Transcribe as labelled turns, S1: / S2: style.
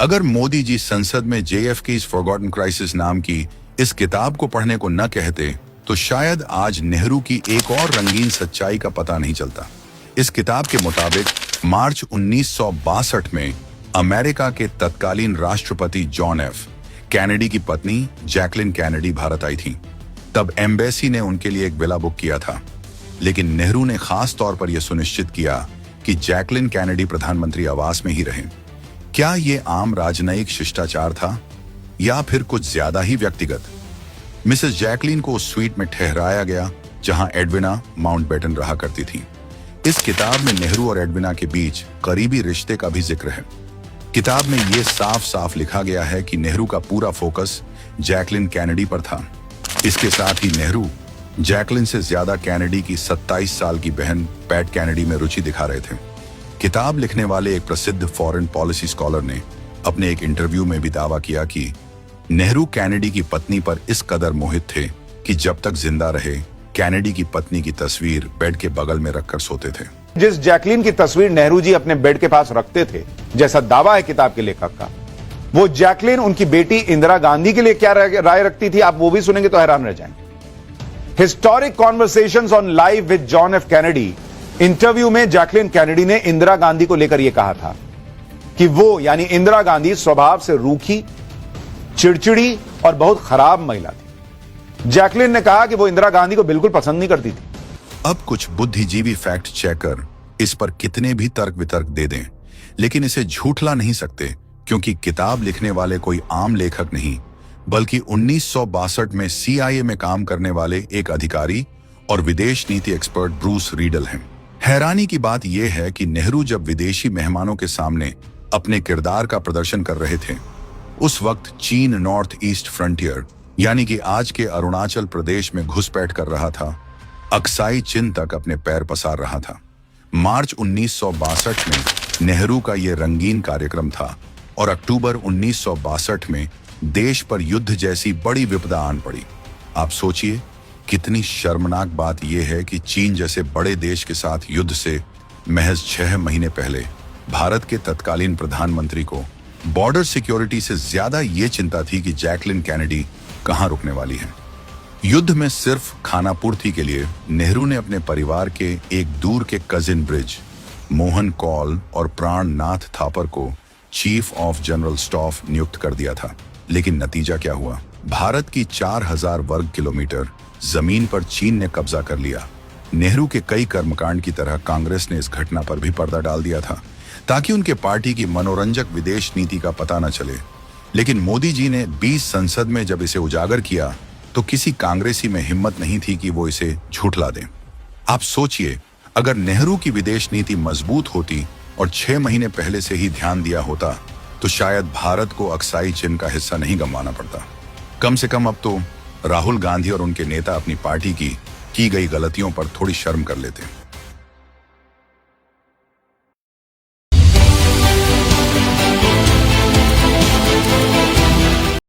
S1: अगर मोदी जी संसद में JFK's फॉरगॉटन क्राइसिस नाम की इस किताब को पढ़ने को न कहते तो शायद आज नेहरू की एक और रंगीन सच्चाई का पता नहीं चलता। इस किताब के मुताबिक मार्च 1962 में अमेरिका के तत्कालीन राष्ट्रपति जॉन एफ कैनेडी की पत्नी जैकलिन कैनेडी भारत आई थी। तब एम्बेसी ने उनके लिए एक विला बुक किया था, लेकिन नेहरू ने खास तौर पर यह सुनिश्चित किया कि जैकलिन कैनेडी प्रधानमंत्री आवास में ही रहें। क्या ये आम राजनयिक शिष्टाचार था या फिर कुछ ज्यादा ही व्यक्तिगत? मिसेस जैकलिन को उस स्वीट में ठहराया गया जहां एडविना माउंटबेटन रहा करती थी। इस किताब में नेहरू और एडविना के बीच करीबी रिश्ते का भी जिक्र है। किताब में यह साफ साफ लिखा गया है कि नेहरू का पूरा फोकस जैकलिन कैनेडी पर था। इसके साथ ही नेहरू जैकलिन से ज्यादा कैनेडी की 27 साल की बहन पैट कैनेडी में रुचि दिखा रहे थे। किताब लिखने वाले एक प्रसिद्ध फॉरेन पॉलिसी स्कॉलर ने अपने एक इंटरव्यू में भी दावा किया कि नेहरू कैनेडी की पत्नी पर इस कदर मोहित थे कि जब तक जिंदा रहे कैनेडी की पत्नी की तस्वीर बेड के बगल में रखकर सोते थे।
S2: जिस जैकलिन की तस्वीर नेहरू जी अपने बेड के पास रखते थे, जैसा दावा है किताब के लेखक का, वो जैकलिन उनकी बेटी इंदिरा गांधी के लिए क्या राय रखती थी, आप वो भी सुनेंगे तो हैरान रह जाएंगे। Historic conversations on live with John F Kennedy interview में जैकलिन कैनेडी ने इंदिरा गांधी को लेकर यह कहा था कि वो यानी इंदिरा गांधी स्वभाव से रूखी, चिड़चिड़ी और बहुत खराब महिला थी। जैकलिन ने कहा कि वो इंदिरा गांधी को बिल्कुल पसंद नहीं करती थी।
S1: अब कुछ बुद्धिजीवी फैक्ट चेकर इस पर कितने भी तर्क वितर्क दे दें, लेकिन इसे झूठला नहीं सकते, क्योंकि किताब लिखने वाले कोई आम लेखक नहीं बल्कि 1962 में CIA में काम करने वाले एक अधिकारी और विदेश नीति एक्सपर्ट ब्रूस रीडल हैं। हैरानी की बात यह है कि नेहरू जब विदेशी मेहमानों के सामने अपने किरदार का प्रदर्शन कर रहे थे, उस वक्त चीन नॉर्थ ईस्ट फ्रंटियर यानी कि आज के अरुणाचल प्रदेश में घुसपैठ कर रहा था, अक्साई चिन तक अपने पैर पसार रहा था। मार्च 1962 में नेहरू का यह रंगीन कार्यक्रम था और अक्टूबर 1962 में देश पर युद्ध जैसी बड़ी विपदा आन पड़ी। आप सोचिए, कितनी शर्मनाक बात यह है कि चीन जैसे बड़े देश के साथ युद्ध से महज 6 महीने पहले भारत के तत्कालीन प्रधानमंत्री को बॉर्डर सिक्योरिटी से ज्यादा ये चिंता थी कि जैकलिन कैनेडी कहां रुकने वाली है। युद्ध में सिर्फ खानापूर्ति के लिए नेहरू ने अपने परिवार के एक दूर के कजिन ब्रिज मोहन कौल और प्राण नाथ थापर को चीफ ऑफ जनरल स्टाफ नियुक्त कर दिया था। लेकिन नतीजा क्या हुआ? भारत की 4000 वर्ग किलोमीटर जमीन पर चीन ने कब्जा कर लिया। नेहरू के कई कर्मकांड की तरह कांग्रेस ने इस घटना पर भी पर्दा डाल दिया था ताकि उनके पार्टी की मनोरंजक विदेश नीति का पता न चले। लेकिन मोदी जी ने 20 संसद में जब इसे उजागर किया तो किसी कांग्रेसी में हिम्मत नहीं थी कि वो इसे झूठला दें। आप सोचिए, अगर नेहरू की विदेश नीति मजबूत होती और 6 महीने पहले से ही ध्यान दिया होता तो शायद भारत को अक्साई चिन का हिस्सा नहीं गंवाना पड़ता। कम से कम अब तो राहुल गांधी और उनके नेता अपनी पार्टी की गई गलतियों पर थोड़ी शर्म कर लेते।